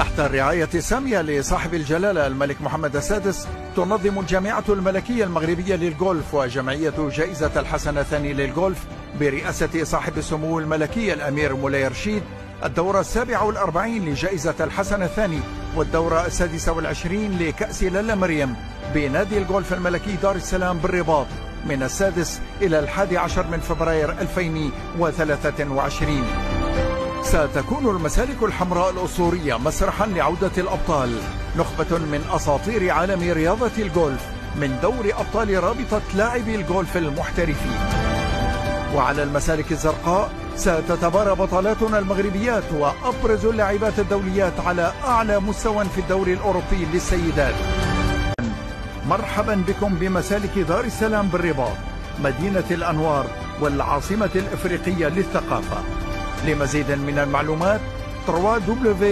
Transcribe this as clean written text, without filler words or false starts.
تحت الرعاية السامية لصاحب الجلالة الملك محمد السادس، تنظم الجامعة الملكية المغربية للغولف وجمعية جائزة الحسن الثاني للغولف برئاسة صاحب السمو الملكي الأمير مولاي رشيد الدورة 47 لجائزة الحسن الثاني والدورة 26 لكأس لالا مريم بنادي الغولف الملكي دار السلام بالرباط من 6 إلى 11 من فبراير 2023. ستكون المسالك الحمراء الأسطورية مسرحا لعودة الأبطال، نخبة من أساطير عالم رياضة الغولف من دور أبطال رابطة لاعبي الغولف المحترفين. وعلى المسالك الزرقاء ستتبارى بطلاتنا المغربيات وأبرز اللاعبات الدوليات على أعلى مستوى في الدوري الأوروبي للسيدات. مرحبا بكم بمسالك دار السلام بالرباط، مدينة الأنوار والعاصمة الإفريقية للثقافة. لمزيد من المعلومات www